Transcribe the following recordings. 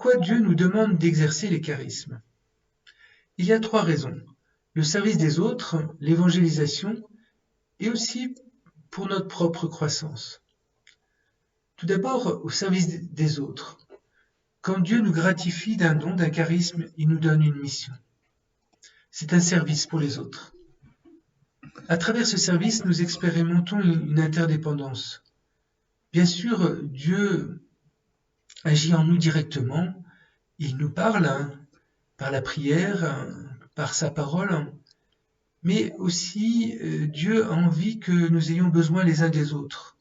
Pourquoi Dieu nous demande d'exercer les charismes? Il y a 3 raisons. Le service des autres, l'évangélisation, et aussi pour notre propre croissance. Tout d'abord, au service des autres. Quand Dieu nous gratifie d'un don, d'un charisme, il nous donne une mission. C'est un service pour les autres. À travers ce service, nous expérimentons une interdépendance. Bien sûr, Dieu agit en nous directement. Il nous parle par la prière, par sa parole, mais aussi Dieu a envie que nous ayons besoin les uns des autres.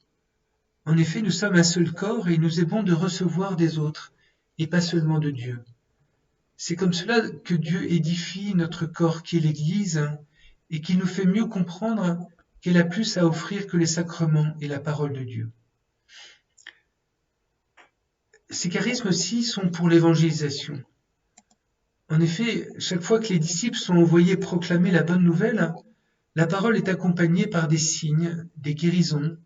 En effet, nous sommes un seul corps et il nous est bon de recevoir des autres, et pas seulement de Dieu. C'est comme cela que Dieu édifie notre corps qui est l'Église, et qui nous fait mieux comprendre qu'elle a plus à offrir que les sacrements et la parole de Dieu. Ces charismes aussi sont pour l'évangélisation. En effet, chaque fois que les disciples sont envoyés proclamer la bonne nouvelle, la parole est accompagnée par des signes, des guérisons,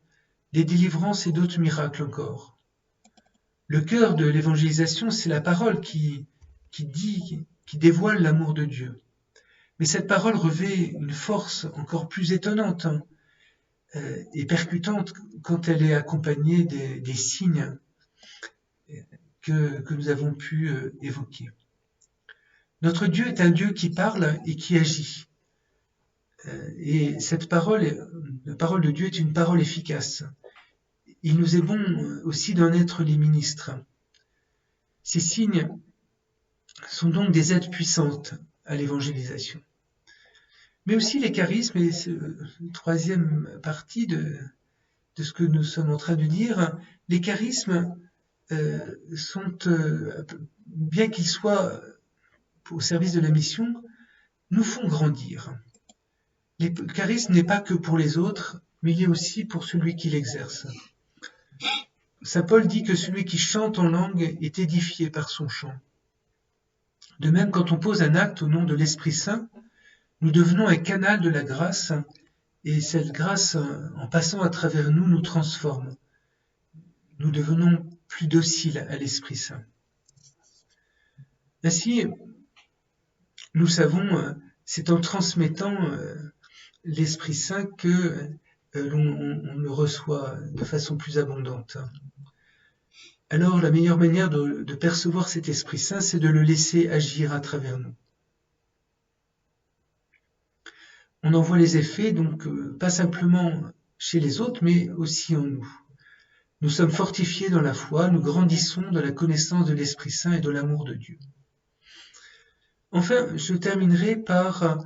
des délivrances et d'autres miracles encore. Le cœur de l'évangélisation, c'est la parole qui dévoile l'amour de Dieu. Mais cette parole revêt une force encore plus étonnante et percutante quand elle est accompagnée des signes que nous avons pu évoquer. Notre Dieu est un Dieu qui parle et qui agit. Et cette parole, la parole de Dieu est une parole efficace. Il nous est bon aussi d'en être les ministres. Ces signes sont donc des aides puissantes à l'évangélisation. Mais aussi les charismes, et c'est la troisième partie de ce que nous sommes en train de dire, les charismes sont, bien qu'ils soient au service de la mission, nous font grandir. Le charisme n'est pas que pour les autres, mais il est aussi pour celui qui l'exerce. Saint Paul dit que celui qui chante en langue est édifié par son chant. De même, quand on pose un acte au nom de l'Esprit Saint, nous devenons un canal de la grâce, et cette grâce, en passant à travers nous, nous transforme. Nous devenons plus dociles à l'Esprit Saint. Ainsi, nous savons, c'est en transmettant l'Esprit Saint que l'on le reçoit de façon plus abondante. Alors, la meilleure manière de percevoir cet Esprit Saint, c'est de le laisser agir à travers nous. On en voit les effets, donc pas simplement chez les autres, mais aussi en nous. Nous sommes fortifiés dans la foi, nous grandissons dans la connaissance de l'Esprit Saint et de l'amour de Dieu. Enfin, je terminerai par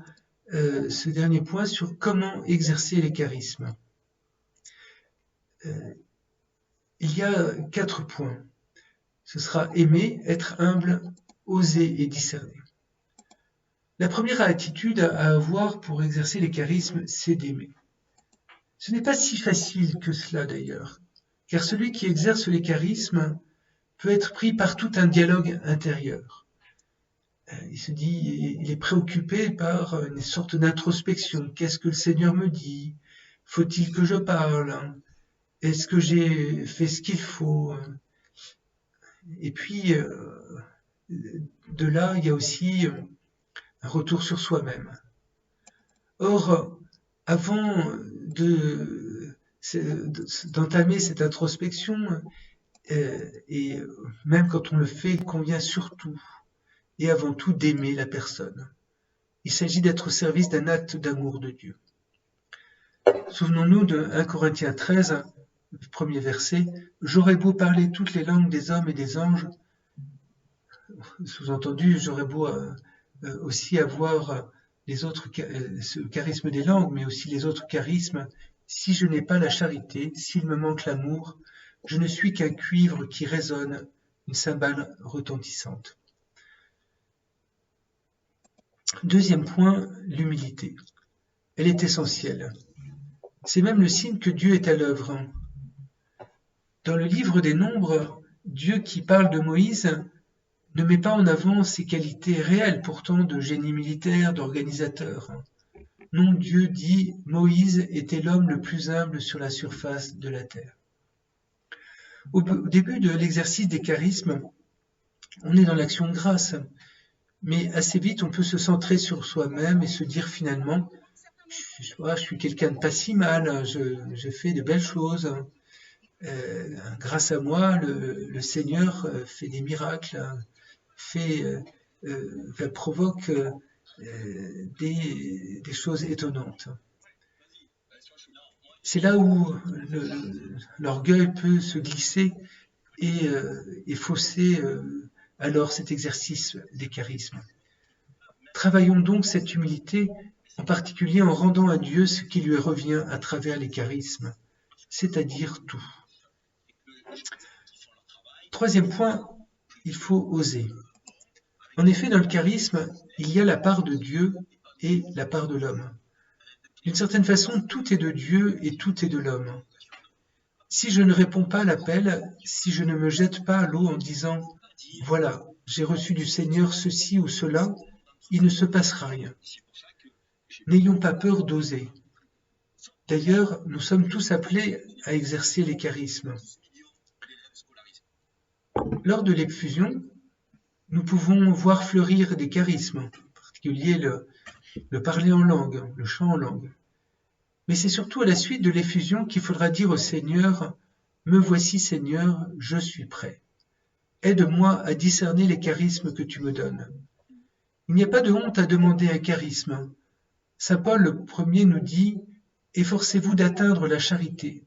ce dernier point sur comment exercer les charismes. Il y a 4 points. Ce sera aimer, être humble, oser et discerner. La première attitude à avoir pour exercer les charismes, c'est d'aimer. Ce n'est pas si facile que cela d'ailleurs, car celui qui exerce les charismes peut être pris par tout un dialogue intérieur. Il se dit, il est préoccupé par une sorte d'introspection. Qu'est-ce que le Seigneur me dit? Faut-il que je parle? Est-ce que j'ai fait ce qu'il faut? Et puis, de là, il y a aussi un retour sur soi-même. Or, avant d'entamer cette introspection, et même quand on le fait, il convient surtout et avant tout d'aimer la personne. Il s'agit d'être au service d'un acte d'amour de Dieu. Souvenons-nous de 1 Corinthiens 13, le premier verset, « J'aurais beau parler toutes les langues des hommes et des anges », sous-entendu, j'aurais beau aussi avoir ce charisme des langues, mais aussi les autres charismes, si je n'ai pas la charité, s'il me manque l'amour, je ne suis qu'un cuivre qui résonne, une cymbale retentissante. Deuxième point, l'humilité. Elle est essentielle. C'est même le signe que Dieu est à l'œuvre. Dans le livre des Nombres, Dieu qui parle de Moïse ne met pas en avant ses qualités réelles pourtant de génie militaire, d'organisateur. Non, Dieu dit « Moïse était l'homme le plus humble sur la surface de la terre ». Au début de l'exercice des charismes, on est dans l'action de grâce. Mais assez vite, on peut se centrer sur soi-même et se dire finalement, je suis quelqu'un de pas si mal, je fais de belles choses. Grâce à moi, le Seigneur fait des miracles, provoque des choses étonnantes. C'est là où l'orgueil peut se glisser et fausser alors cet exercice des charismes. Travaillons donc cette humilité, en particulier en rendant à Dieu ce qui lui revient à travers les charismes, c'est-à-dire tout. Troisième point, il faut oser. En effet, dans le charisme, il y a la part de Dieu et la part de l'homme. D'une certaine façon, tout est de Dieu et tout est de l'homme. Si je ne réponds pas à l'appel, si je ne me jette pas à l'eau en disant « Voilà, j'ai reçu du Seigneur ceci ou cela », il ne se passera rien. N'ayons pas peur d'oser. D'ailleurs, nous sommes tous appelés à exercer les charismes. Lors de l'effusion, nous pouvons voir fleurir des charismes, en particulier le parler en langue, le chant en langue. Mais c'est surtout à la suite de l'effusion qu'il faudra dire au Seigneur « Me voici Seigneur, je suis prêt. Aide-moi à discerner les charismes que tu me donnes. » Il n'y a pas de honte à demander un charisme. Saint Paul le premier nous dit « Efforcez-vous d'atteindre la charité.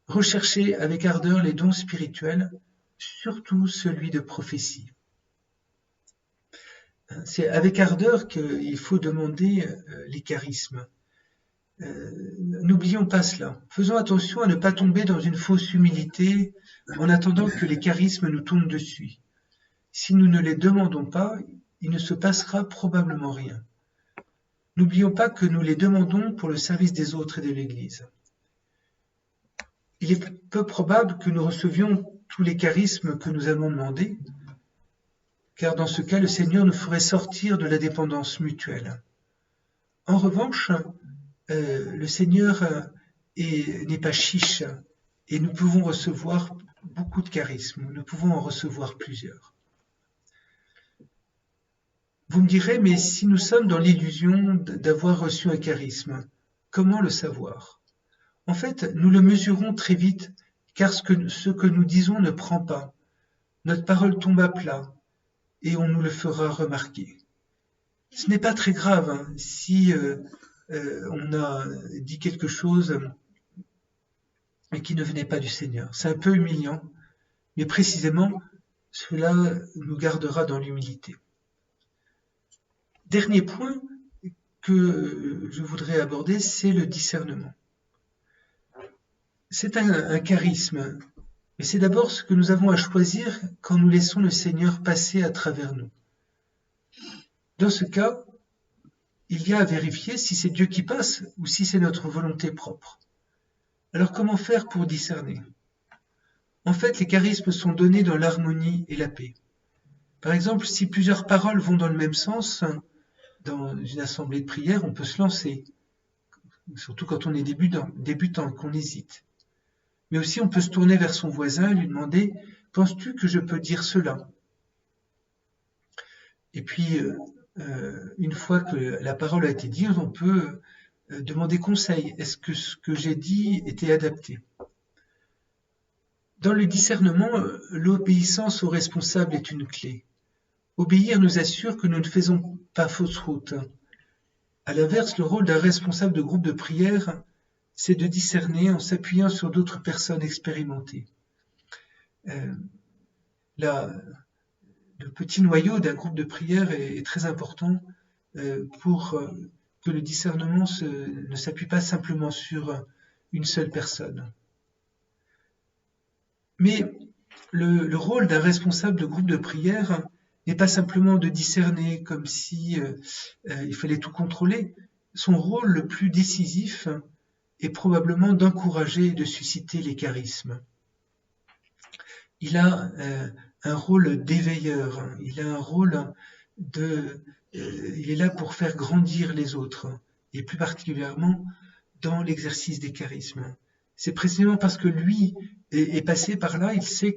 Recherchez avec ardeur les dons spirituels, surtout celui de prophétie. » C'est avec ardeur qu'il faut demander les charismes. N'oublions pas cela. Faisons attention à ne pas tomber dans une fausse humilité en attendant que les charismes nous tombent dessus. Si nous ne les demandons pas, il ne se passera probablement rien. N'oublions pas que nous les demandons pour le service des autres et de l'Église. Il est peu probable que nous recevions tous les charismes que nous avons demandés, car dans ce cas, le Seigneur nous ferait sortir de la dépendance mutuelle. En revanche, le Seigneur n'est pas chiche et nous pouvons recevoir beaucoup de charismes, nous pouvons en recevoir plusieurs. Vous me direz, mais si nous sommes dans l'illusion d'avoir reçu un charisme, comment le savoir? En fait, nous le mesurons très vite, car ce que nous disons ne prend pas. Notre parole tombe à plat, et on nous le fera remarquer. Ce n'est pas très grave si on a dit quelque chose qui ne venait pas du Seigneur. C'est un peu humiliant, mais précisément, cela nous gardera dans l'humilité. Dernier point que je voudrais aborder, c'est le discernement. C'est un charisme, mais c'est d'abord ce que nous avons à choisir quand nous laissons le Seigneur passer à travers nous. Dans ce cas, il y a à vérifier si c'est Dieu qui passe ou si c'est notre volonté propre. Alors comment faire pour discerner? En fait, les charismes sont donnés dans l'harmonie et la paix. Par exemple, si plusieurs paroles vont dans le même sens, dans une assemblée de prière, on peut se lancer, surtout quand on est débutant, qu'on hésite. Mais aussi, on peut se tourner vers son voisin et lui demander « Penses-tu que je peux dire cela ?» Et puis, une fois que la parole a été dite, on peut demander conseil. Est-ce que ce que j'ai dit était adapté? Dans le discernement, l'obéissance aux responsables est une clé. Obéir nous assure que nous ne faisons pas fausse route. À l'inverse, le rôle d'un responsable de groupe de prière, c'est de discerner en s'appuyant sur d'autres personnes expérimentées. Le petit noyau d'un groupe de prière est très important pour que le discernement ne s'appuie pas simplement sur une seule personne. Mais le rôle d'un responsable de groupe de prière n'est pas simplement de discerner comme si il fallait tout contrôler. Son rôle le plus décisif est probablement d'encourager et de susciter les charismes. Il a un rôle d'éveilleur, il a un rôle il est là pour faire grandir les autres, et plus particulièrement dans l'exercice des charismes. C'est précisément parce que lui est passé par là, il sait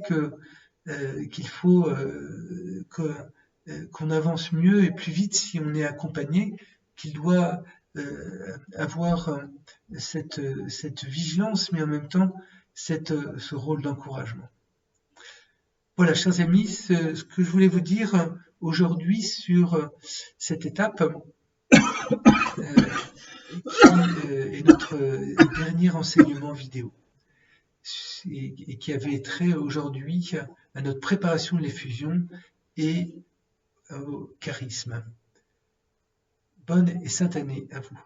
qu'il faut qu'on avance mieux et plus vite si on est accompagné, qu'il doit avoir cette vigilance, mais en même temps ce rôle d'encouragement. Voilà, chers amis, ce que je voulais vous dire aujourd'hui sur cette étape qui est notre dernier enseignement vidéo et qui avait trait aujourd'hui à notre préparation de l'effusion et au charisme. Bonne et sainte année à vous.